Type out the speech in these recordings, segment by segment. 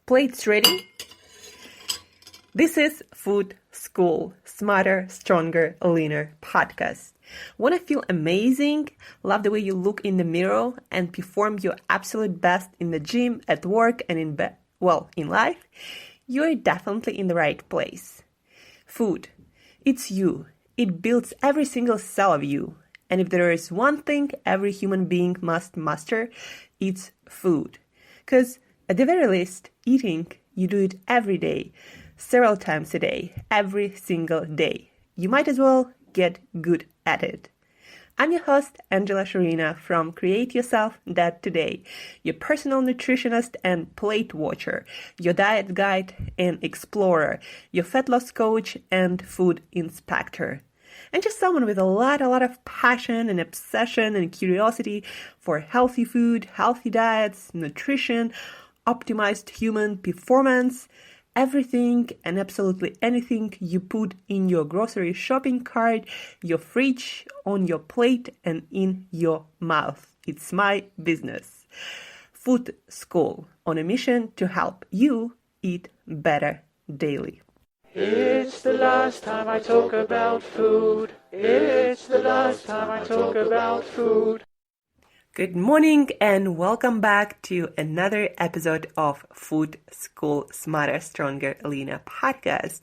Plates ready? This is Food School, Smarter, Stronger, Leaner podcast. Want to feel amazing, love the way you look in the mirror, and perform your absolute best in the gym, at work, and in life? You're definitely in the right place. Food. It's you. It builds every single cell of you. And if there is one thing every human being must master, it's food. Because at the very least, eating, you do it every day, several times a day, every single day. You might as well get good at it. I'm your host, Shurina from Create Yourself That Today, your personal nutritionist and plate watcher, your diet guide and explorer, your fat loss coach and food inspector. And just someone with a lot of passion and obsession and curiosity for healthy food, healthy diets, nutrition, optimized human performance, everything and absolutely anything you put in your grocery shopping cart, your fridge, on your plate, and in your mouth. It's my business. Food School, on a mission to help you eat better daily. It's the last time I talk about food. It's the last time I talk about food. Good morning and welcome back to another episode of Food School Smarter, Stronger, Leaner podcast.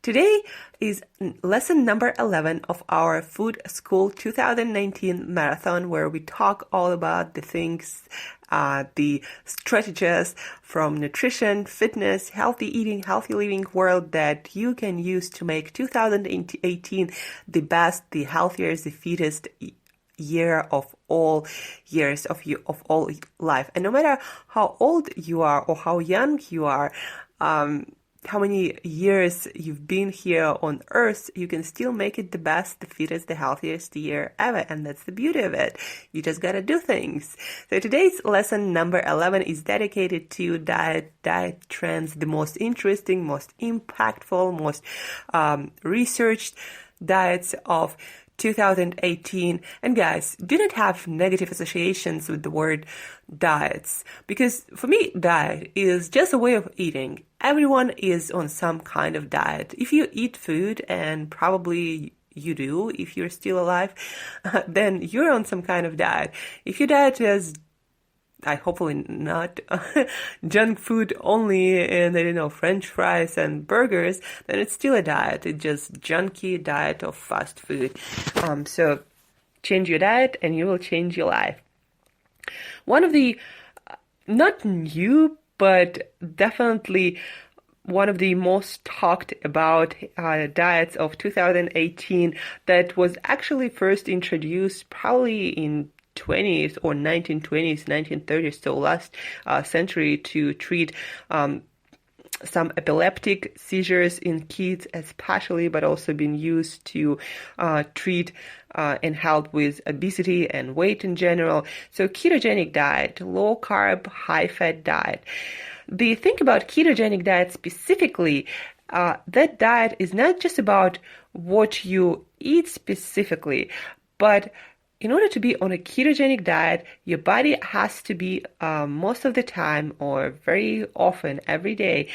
Today is lesson number 11 of our Food School 2019 marathon, where we talk all about the things, the strategies from nutrition, fitness, healthy eating, healthy living world that you can use to make 2018 the best, the healthier, the fittest year of all years of all life. And no matter how old you are or how young you are, how many years you've been here on earth, you can still make it the best, the fittest, the healthiest year ever. And that's the beauty of it. You just gotta do things. So today's lesson number 11 is dedicated to diet trends, the most interesting, most impactful, most researched diets of 2018. And guys, do not have negative associations with the word diets, because for me, diet is just a way of eating. Everyone is on some kind of diet. If you eat food, and probably you do if you're still alive, then you're on some kind of diet. If your diet is hopefully not junk food only and French fries and burgers, then it's still a diet. It's just junky diet of fast food. So change your diet and you will change your life. One of the, not new, but definitely one of the most talked about diets of 2018 that was actually first introduced probably in 20s or 1920s, 1930s, so last century, to treat some epileptic seizures in kids especially, but also been used to treat and help with obesity and weight in general. So ketogenic diet, low carb, high fat diet. The thing about ketogenic diet specifically, that diet is not just about what you eat specifically, but in order to be on a ketogenic diet, your body has to be most of the time, or very often every day,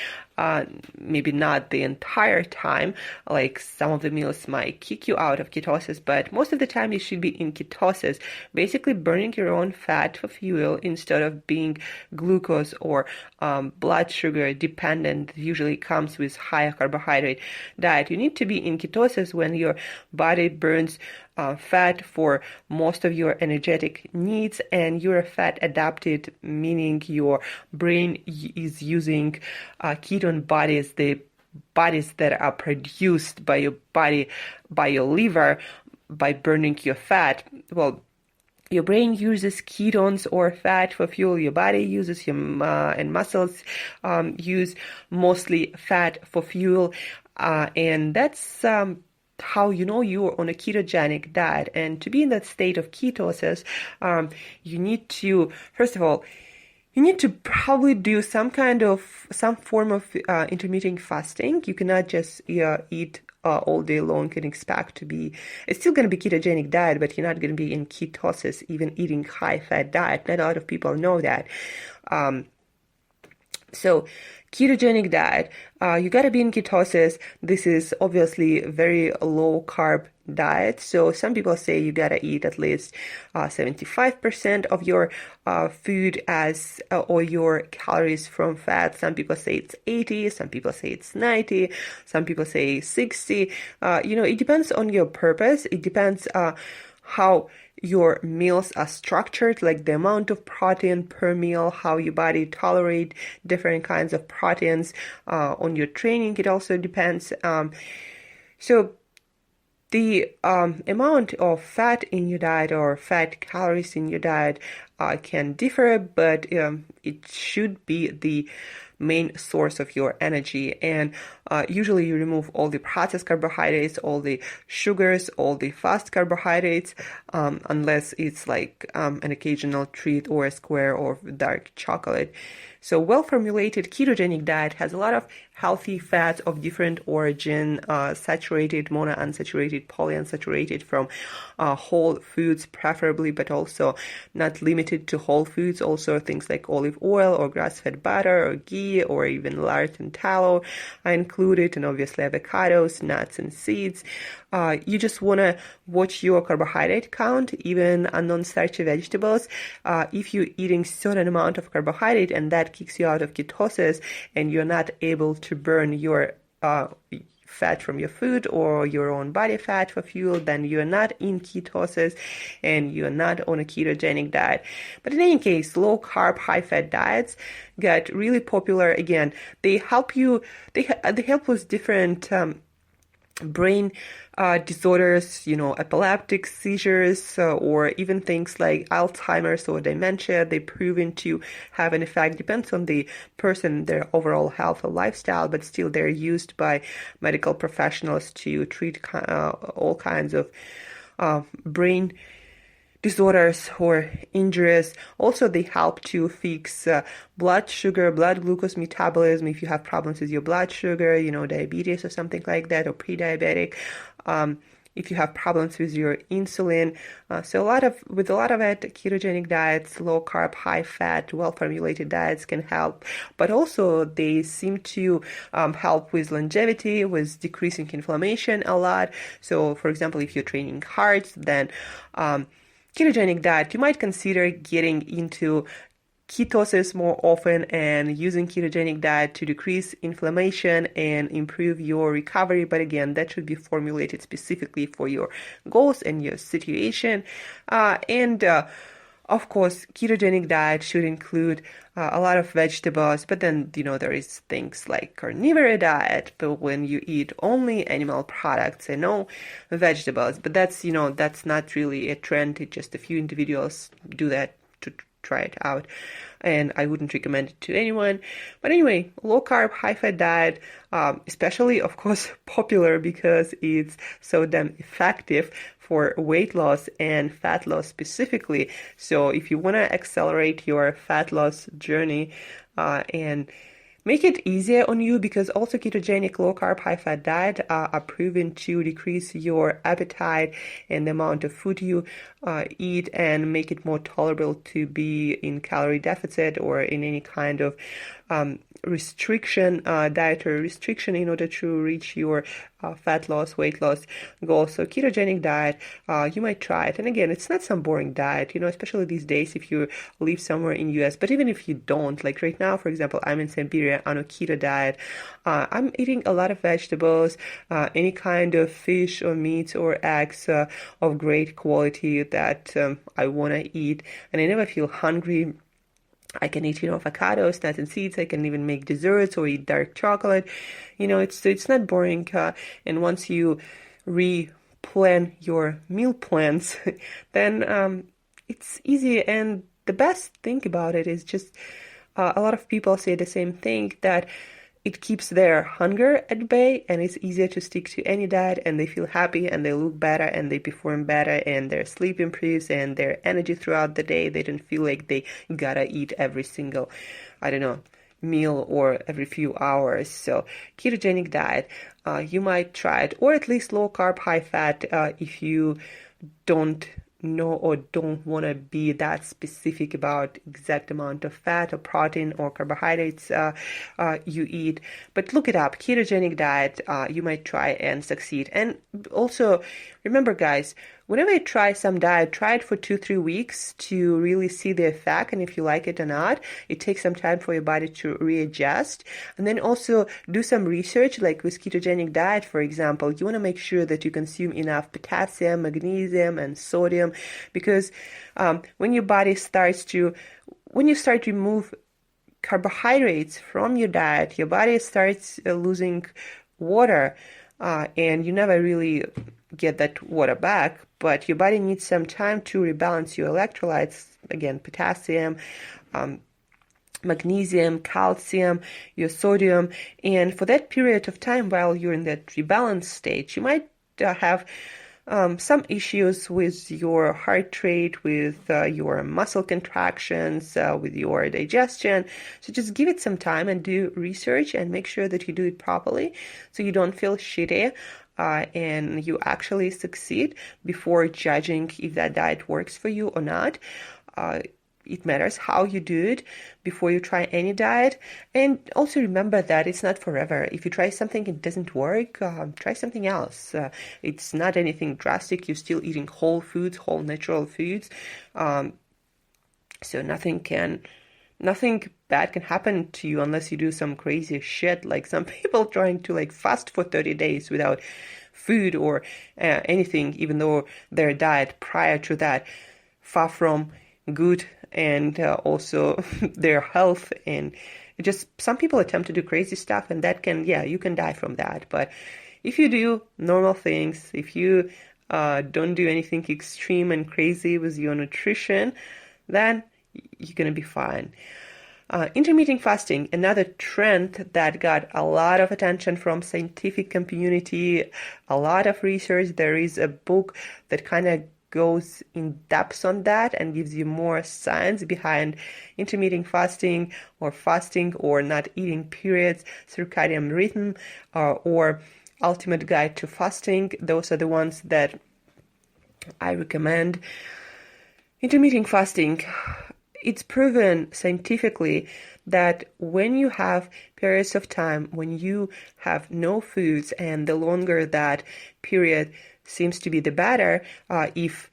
maybe not the entire time, like some of the meals might kick you out of ketosis, but most of the time you should be in ketosis, basically burning your own fat for fuel instead of being glucose or blood sugar dependent. Usually comes with higher carbohydrate diet. You need to be in ketosis when your body burns fat for most of your energetic needs, and you're fat adapted, meaning your brain is using ketone bodies, the bodies that are produced by your body, by your liver, by burning your fat. Well, your brain uses ketones or fat for fuel. Your body uses and muscles use mostly fat for fuel, and that's how you know you're on a ketogenic diet. And to be in that state of ketosis, you need to, first of all, you need to probably do some form of intermittent fasting. You cannot just eat all day long and expect to be, it's still going to be ketogenic diet, but you're not going to be in ketosis, even eating high fat diet. Not a lot of people know that. So ketogenic diet, you gotta be in ketosis. This is obviously a very low carb diet. So some people say you gotta eat at least 75% of your food as or your calories from fat. Some people say it's 80, some people say it's 90, some people say 60. It depends on your purpose. It depends how your meals are structured, like the amount of protein per meal, how your body tolerate different kinds of proteins. On your training, it also depends. So the amount of fat in your diet or fat calories in your diet can differ, but it should be the main source of your energy. And usually you remove all the processed carbohydrates, all the sugars, all the fast carbohydrates, unless it's like an occasional treat or a square of dark chocolate. So well-formulated ketogenic diet has a lot of healthy fats of different origin, saturated, monounsaturated, polyunsaturated from whole foods preferably, but also not limited to whole foods. Also things like olive oil or grass-fed butter or ghee or even lard and tallow are included, and obviously avocados, nuts, and seeds. You just want to watch your carbohydrate count, even on non-starchy vegetables. If you're eating certain amount of carbohydrate and that kicks you out of ketosis and you're not able to burn your fat from your food or your own body fat for fuel, then you're not in ketosis and you're not on a ketogenic diet. But in any case, low carb, high fat diets got really popular. Again, they help you, they help with different brain disorders, epileptic seizures, or even things like Alzheimer's or dementia. They're proven to have an effect. Depends on the person, their overall health or lifestyle, but still they're used by medical professionals to treat all kinds of brain disorders or injuries. Also, they help to fix blood sugar, blood glucose metabolism. If you have problems with your blood sugar, diabetes or something like that, or pre-diabetic. If you have problems with your insulin. So with a lot of it, ketogenic diets, low carb, high fat, well-formulated diets can help. But also they seem to help with longevity, with decreasing inflammation a lot. So for example, if you're training hearts, then ketogenic diet, you might consider getting into ketosis more often and using ketogenic diet to decrease inflammation and improve your recovery. But again, that should be formulated specifically for your goals and your situation. Of course, ketogenic diet should include a lot of vegetables, but then, there is things like carnivore diet, but when you eat only animal products and no vegetables. But that's not really a trend. It's just a few individuals do that to try it out, and I wouldn't recommend it to anyone. But anyway, low carb, high fat diet, especially, of course, popular because it's so damn effective for weight loss and fat loss specifically. So if you want to accelerate your fat loss journey and make it easier on you, because also ketogenic, low carb, high fat diet are proven to decrease your appetite and the amount of food you eat and make it more tolerable to be in calorie deficit or in any kind of restriction, dietary restriction, in order to reach your fat loss, weight loss goals. So ketogenic diet, you might try it. And again, it's not some boring diet, especially these days if you live somewhere in US. But even if you don't, like right now, for example, I'm in Siberia on a keto diet. I'm eating a lot of vegetables, any kind of fish or meat or eggs of great quality that I want to eat. And I never feel hungry. I can eat, avocados, nuts, and seeds. I can even make desserts or eat dark chocolate. It's not boring. And once you replan your meal plans, then it's easy. And the best thing about it is just a lot of people say the same thing, that it keeps their hunger at bay and it's easier to stick to any diet, and they feel happy and they look better and they perform better and their sleep improves and their energy throughout the day. They don't feel like they gotta eat every single, meal or every few hours. So ketogenic diet, you might try it, or at least low carb, high fat if you don't know or don't want to be that specific about exact amount of fat or protein or carbohydrates you eat. But look it up, ketogenic diet, you might try and succeed. And also, remember guys, whenever you try some diet, try it for 2-3 weeks to really see the effect and if you like it or not. It takes some time for your body to readjust. And then also do some research, like with ketogenic diet, for example, you want to make sure that you consume enough potassium, magnesium, and sodium, because when your body when you start to remove carbohydrates from your diet, your body starts losing water, and you never really get that water back, but your body needs some time to rebalance your electrolytes, again, potassium, magnesium, calcium, your sodium, and for that period of time while you're in that rebalance stage, you might have some issues with your heart rate, with your muscle contractions, with your digestion. So just give it some time and do research and make sure that you do it properly so you don't feel shitty and you actually succeed before judging if that diet works for you or not. It matters how you do it before you try any diet. And also remember that it's not forever. If you try something, it doesn't work, try something else. It's not anything drastic. You're still eating whole foods, whole natural foods. So nothing bad can happen to you unless you do some crazy shit, like some people trying to like fast for 30 days without food or anything, even though their diet prior to that far from good, and also their health. And just some people attempt to do crazy stuff, and that can, you can die from that. But if you do normal things, if you don't do anything extreme and crazy with your nutrition, then you're going to be fine. Intermittent fasting, another trend that got a lot of attention from scientific community, a lot of research. There is a book that kind of goes in depth on that and gives you more science behind intermittent fasting or not eating periods, circadian rhythm, or ultimate guide to fasting. Those are the ones that I recommend. Intermittent fasting, it's proven scientifically that when you have periods of time when you have no foods, and the longer that period seems to be the better, if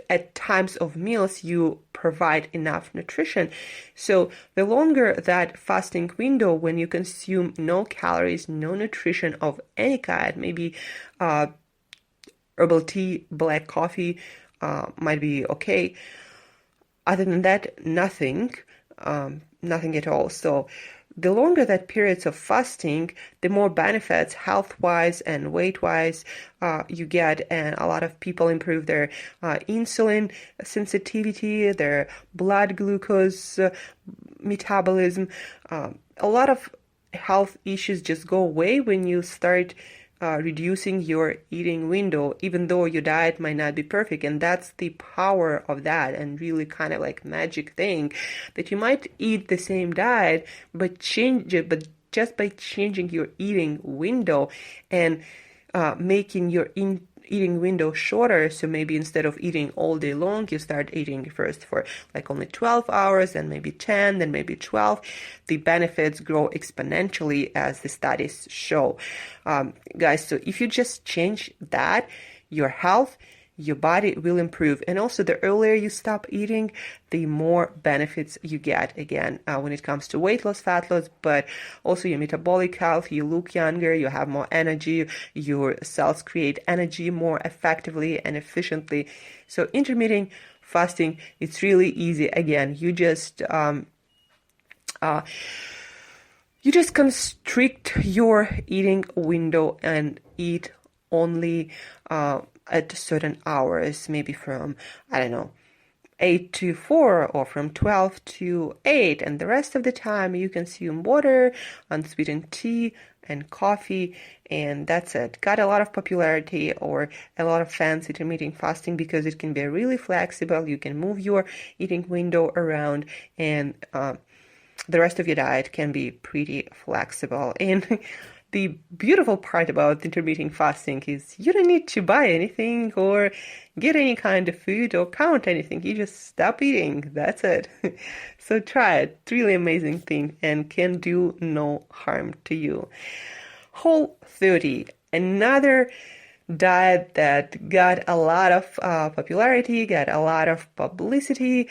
at times of meals you provide enough nutrition. So the longer that fasting window when you consume no calories, no nutrition of any kind, maybe herbal tea, black coffee might be okay. Other than that, nothing at all. So the longer that periods of fasting, the more benefits health-wise and weight-wise you get. And a lot of people improve their insulin sensitivity, their blood glucose metabolism. A lot of health issues just go away when you start reducing your eating window, even though your diet might not be perfect. And that's the power of that, and really kind of like magic thing, that you might eat the same diet but just by changing your eating window and making your eating window shorter. So maybe instead of eating all day long, you start eating first for like only 12 hours, then maybe 10, then maybe 12. The benefits grow exponentially, as the studies show. Guys, so if you just change that, your health, your body will improve. And also, the earlier you stop eating, the more benefits you get, again, when it comes to weight loss, fat loss, but also your metabolic health. You look younger, you have more energy, your cells create energy more effectively and efficiently. So intermittent fasting, it's really easy. Again, you just constrict your eating window and eat only at certain hours, maybe from, 8 to 4 or from 12 to 8, and the rest of the time you consume water, unsweetened tea, and coffee, and that's it. Got a lot of popularity or a lot of fans intermittent fasting because it can be really flexible. You can move your eating window around, and the rest of your diet can be pretty flexible. And the beautiful part about intermittent fasting is you don't need to buy anything or get any kind of food or count anything. You just stop eating. That's it. So try it. It's really amazing thing and can do no harm to you. Whole30, another diet that got a lot of popularity, got a lot of publicity.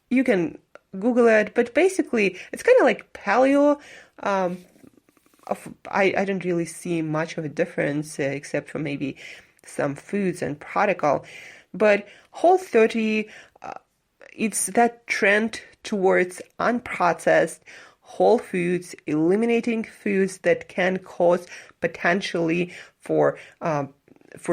You can Google it, but basically it's kind of like paleo. I don't really see much of a difference except for maybe some foods and protocol. But Whole30, it's that trend towards unprocessed whole foods, eliminating foods that can cause potentially for a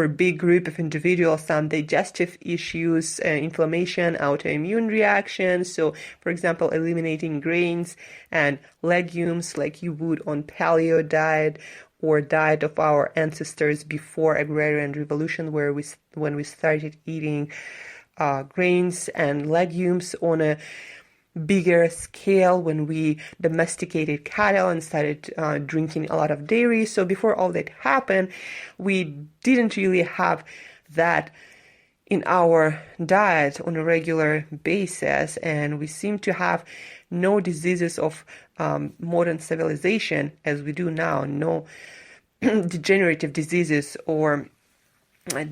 big group of individuals some digestive issues, inflammation, autoimmune reactions. So, for example, eliminating grains and legumes like you would on paleo diet or diet of our ancestors before agrarian revolution, when we started eating grains and legumes on a bigger scale, when we domesticated cattle and started drinking a lot of dairy. So before all that happened, we didn't really have that in our diet on a regular basis, and we seem to have no diseases of modern civilization as we do now, no degenerative diseases or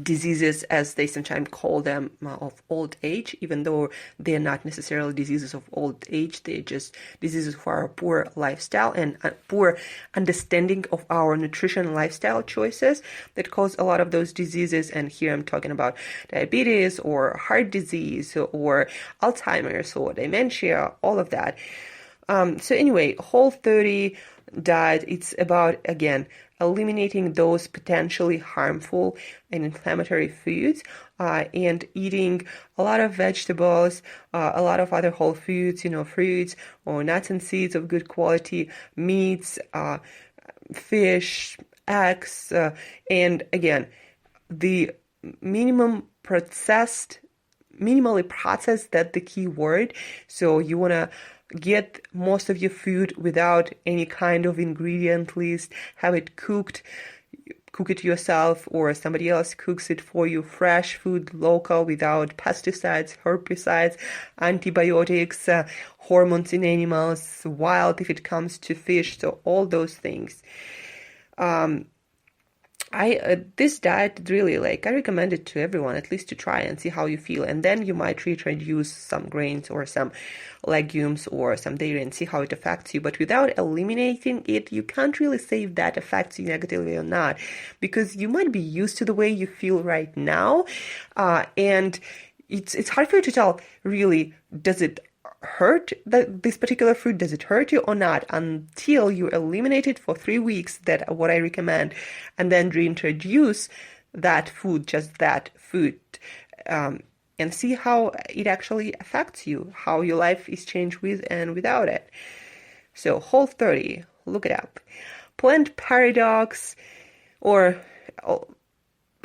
diseases, as they sometimes call them, of old age, even though they're not necessarily diseases of old age. They're just diseases for our poor lifestyle and poor understanding of our nutrition and lifestyle choices that cause a lot of those diseases. And here I'm talking about diabetes or heart disease or Alzheimer's or dementia, all of that. So anyway, Whole30 diet, it's about, again, eliminating those potentially harmful and inflammatory foods and eating a lot of vegetables, a lot of other whole foods, fruits or nuts and seeds of good quality, meats, fish, eggs, and again, the minimally processed, that's the key word. So you want to get most of your food without any kind of ingredient list, have it cook it yourself or somebody else cooks it for you, fresh food, local, without pesticides, herbicides, antibiotics, hormones in animals, wild if it comes to fish, so all those things. This diet really, I recommend it to everyone, at least to try and see how you feel, and then you might reintroduce some grains or some legumes or some dairy and see how it affects you. But without eliminating it, you can't really say if that affects you negatively or not, because you might be used to the way you feel right now, and it's hard for you to tell really, does it hurt this particular food, does it hurt you or not, until you eliminate it for 3 weeks, that what I recommend, and then reintroduce that food, just that food, and see how it actually affects you, how your life is changed with and without it. So Whole30, look it up. Plant paradox, or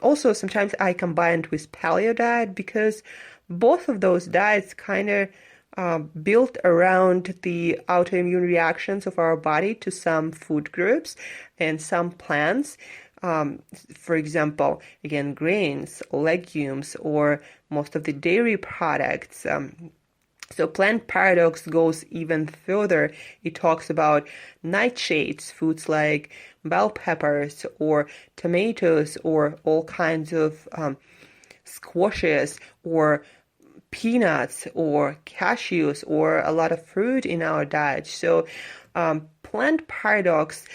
also sometimes I combined with paleo diet, because both of those diets kind of built around the autoimmune reactions of our body to some food groups and some plants. For example, again, grains, legumes, or most of the dairy products. So Plant Paradox goes even further. It talks about nightshades, foods like bell peppers or tomatoes or all kinds of squashes or peanuts or cashews or a lot of fruit in our diet. So Plant Paradox,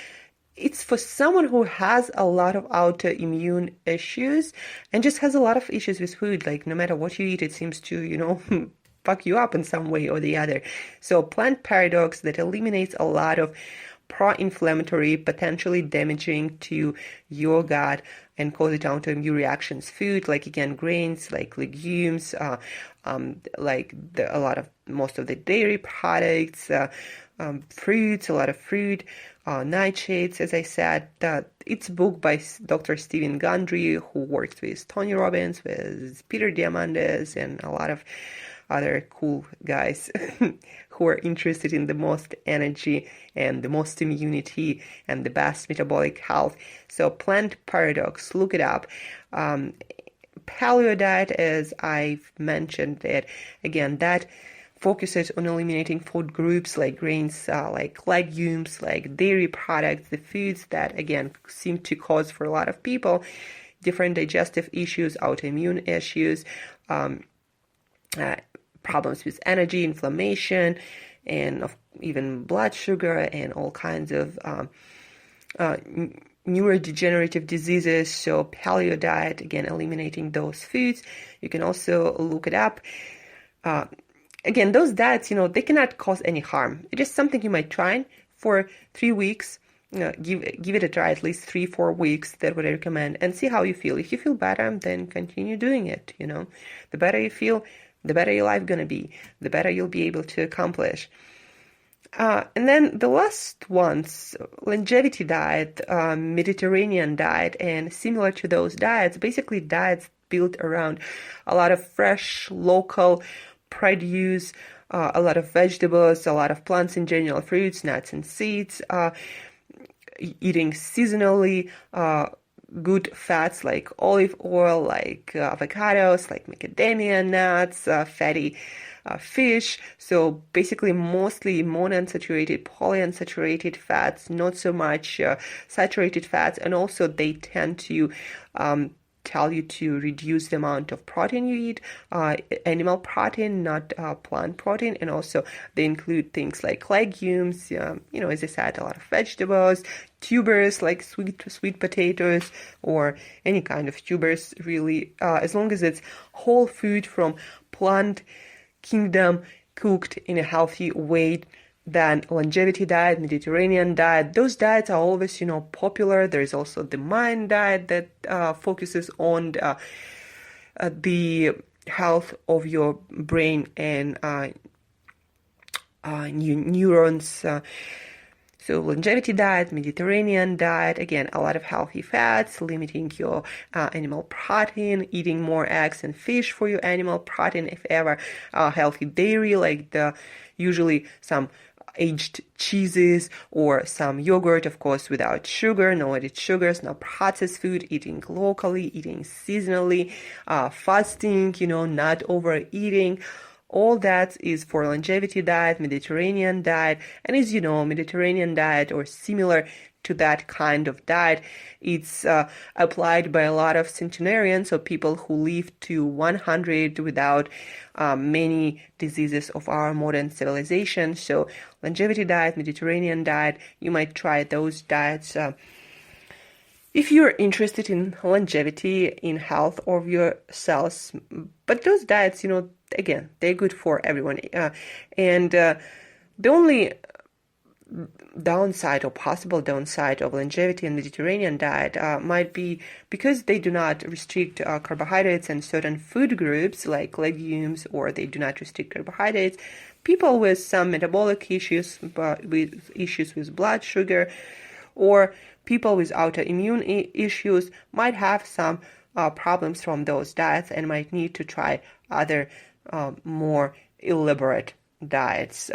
it's for someone who has a lot of autoimmune issues and just has a lot of issues with food. Like no matter what you eat, it seems to, fuck you up in some way or the other. So Plant Paradox that eliminates a lot of pro-inflammatory, potentially damaging to your gut and cause it autoimmune reactions. Food, like again, grains, like legumes, most of the dairy products, fruits, a lot of fruit, nightshades, as I said. It's a book by Dr. Stephen Gundry, who works with Tony Robbins, with Peter Diamandis, and a lot of other cool guys who are interested in the most energy and the most immunity and the best metabolic health. So plant paradox, look it up. Paleo diet, as I've mentioned it, again, that focuses on eliminating food groups like grains, like legumes, like dairy products, the foods that, again, seem to cause for a lot of people different digestive issues, autoimmune issues, problems with energy, inflammation, and even blood sugar and all kinds of neurodegenerative diseases. So paleo diet, again, eliminating those foods. You can also look it up. Again, those diets, they cannot cause any harm. It is something you might try for 3 weeks. Give it a try, at least 3-4 weeks. That would I recommend, and see how you feel. If you feel better, then continue doing it. The better you feel, the better your life gonna be, the better you'll be able to accomplish. And then the last ones, longevity diet, Mediterranean diet, and similar to those diets, basically diets built around a lot of fresh, local produce, a lot of vegetables, a lot of plants in general, fruits, nuts, and seeds, eating seasonally good fats like olive oil, like avocados, like macadamia nuts, fatty fish. So basically mostly monounsaturated, polyunsaturated fats, not so much saturated fats. And also they tend to tell you to reduce the amount of protein you eat, animal protein, not plant protein. And also they include things like legumes, as I said, a lot of vegetables, tubers like sweet potatoes, or any kind of tubers really, as long as it's whole food from plant kingdom, cooked in a healthy way. Then longevity diet, Mediterranean diet, those diets are always, popular. There's also the mind diet that focuses on the health of your brain and neurons. So longevity diet, Mediterranean diet, again, a lot of healthy fats, limiting your animal protein, eating more eggs and fish for your animal protein, if ever, healthy dairy, like usually some aged cheeses or some yogurt, of course, without sugar, no added sugars, no processed food, eating locally, eating seasonally, fasting, not overeating. All that is for longevity diet, Mediterranean diet. And as you know, Mediterranean diet or similar to that kind of diet, it's applied by a lot of centenarians, so people who live to 100 without many diseases of our modern civilization. So longevity diet, Mediterranean diet, you might try those diets if you're interested in longevity, in health of your cells. But those diets, again, they're good for everyone. And the only downside or possible downside of longevity and Mediterranean diet might be because they do not restrict carbohydrates and certain food groups like legumes, or they do not restrict carbohydrates. People with some metabolic issues, with issues with blood sugar, or people with autoimmune issues might have some problems from those diets and might need to try other more elaborate diets.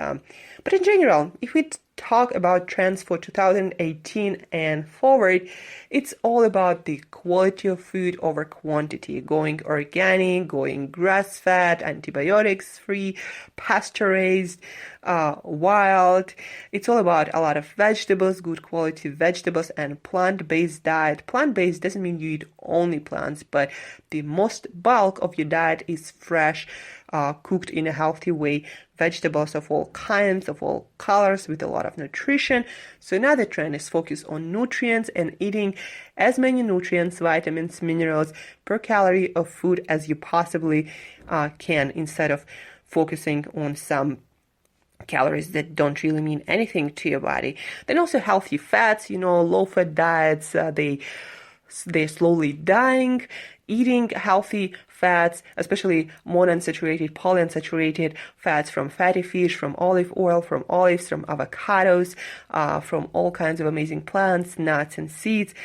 But in general, if we talk about trends for 2018 and forward, it's all about the quality of food over quantity, going organic, going grass-fed, antibiotics-free, pasture-raised, wild. It's all about a lot of vegetables, good quality vegetables, and plant-based diet. Plant-based doesn't mean you eat only plants, but the most bulk of your diet is fresh, cooked in a healthy way, vegetables of all kinds, of all colors, with a lot of nutrition. So another trend is focus on nutrients and eating as many nutrients, vitamins, minerals per calorie of food as you possibly can, instead of focusing on some calories that don't really mean anything to your body. Then also healthy fats, low-fat diets, they're slowly dying. Eating healthy fats, especially monounsaturated, polyunsaturated fats from fatty fish, from olive oil, from olives, from avocados, from all kinds of amazing plants, nuts, and seeds.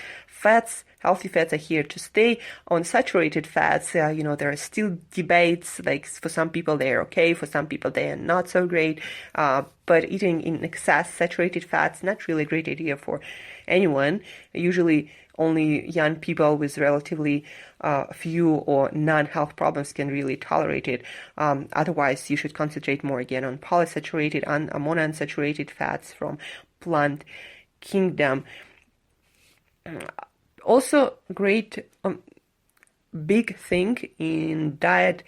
fats, healthy fats are here to stay. On saturated fats, there are still debates, like for some people they are okay, for some people they are not so great, but eating in excess saturated fats, not really a great idea for anyone. Usually only young people with relatively few or non-health problems can really tolerate it. Otherwise, you should concentrate more again on polysaturated and monounsaturated fats from plant kingdom. Also, great big thing in diet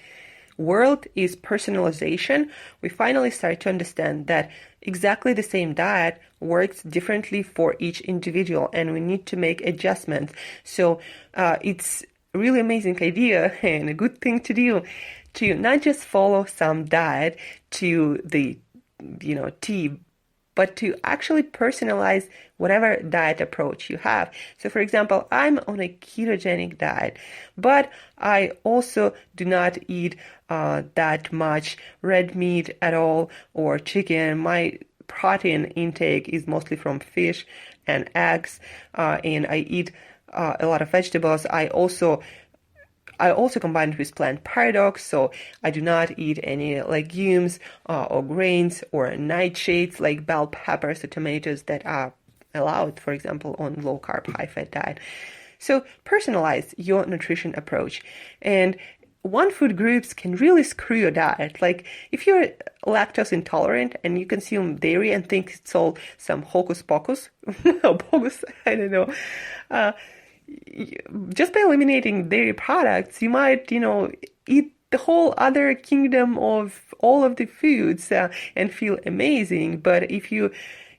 world is personalization. We finally start to understand that exactly the same diet works differently for each individual, and we need to make adjustments. So it's a really amazing idea and a good thing to do to not just follow some diet to the T, but to actually personalize whatever diet approach you have. So for example, I'm on a ketogenic diet, but I also do not eat that much red meat at all or chicken. My protein intake is mostly from fish and eggs, and I eat a lot of vegetables. I also combine it with plant paradox, so I do not eat any legumes or grains or nightshades like bell peppers or tomatoes that are allowed, for example, on low-carb, high-fat diet. So personalize your nutrition approach. And one food groups can really screw your diet. Like if you're lactose intolerant and you consume dairy and think it's all some hocus pocus, bogus, I don't know, just by eliminating dairy products, you might, eat the whole other kingdom of all of the foods and feel amazing. But if you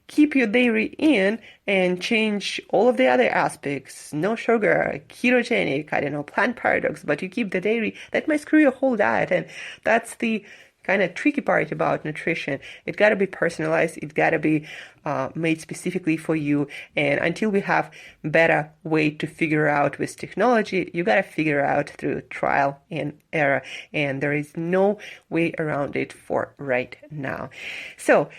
keep your dairy in and change all of the other aspects, no sugar, ketogenic, plant paradox, but you keep the dairy, that might screw your whole diet. And that's the kind of tricky part about nutrition. It got to be personalized. It got to be made specifically for you. And until we have better way to figure out with technology, you got to figure out through trial and error. And there is no way around it for right now. So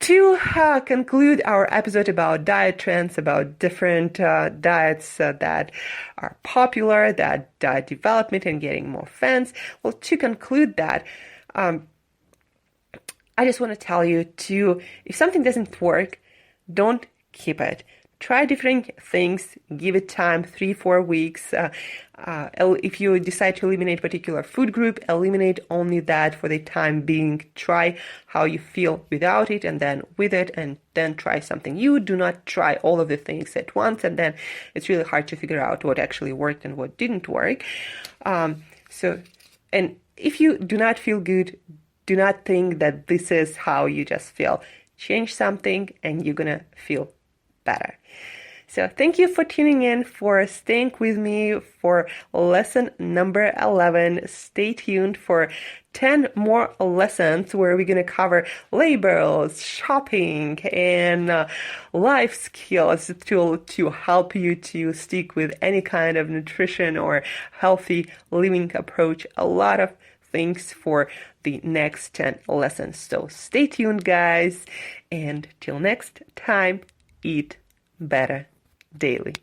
to conclude our episode about diet trends, about different diets that are popular, that diet development and getting more fans, well, to conclude that, I just want to tell you if something doesn't work, don't keep it. Try different things, give it time, 3-4 weeks. If you decide to eliminate a particular food group, eliminate only that for the time being. Try how you feel without it and then with it, and then try something new. Do not try all of the things at once, and then it's really hard to figure out what actually worked and what didn't work. And if you do not feel good, do not think that this is how you just feel. Change something and you're gonna feel better. So thank you for tuning in, for staying with me for lesson number 11. Stay tuned for 10 more lessons where we're going to cover labels, shopping, and life skills to help you to stick with any kind of nutrition or healthy living approach. A lot of things for the next 10 lessons. So stay tuned, guys. And till next time, eat better daily.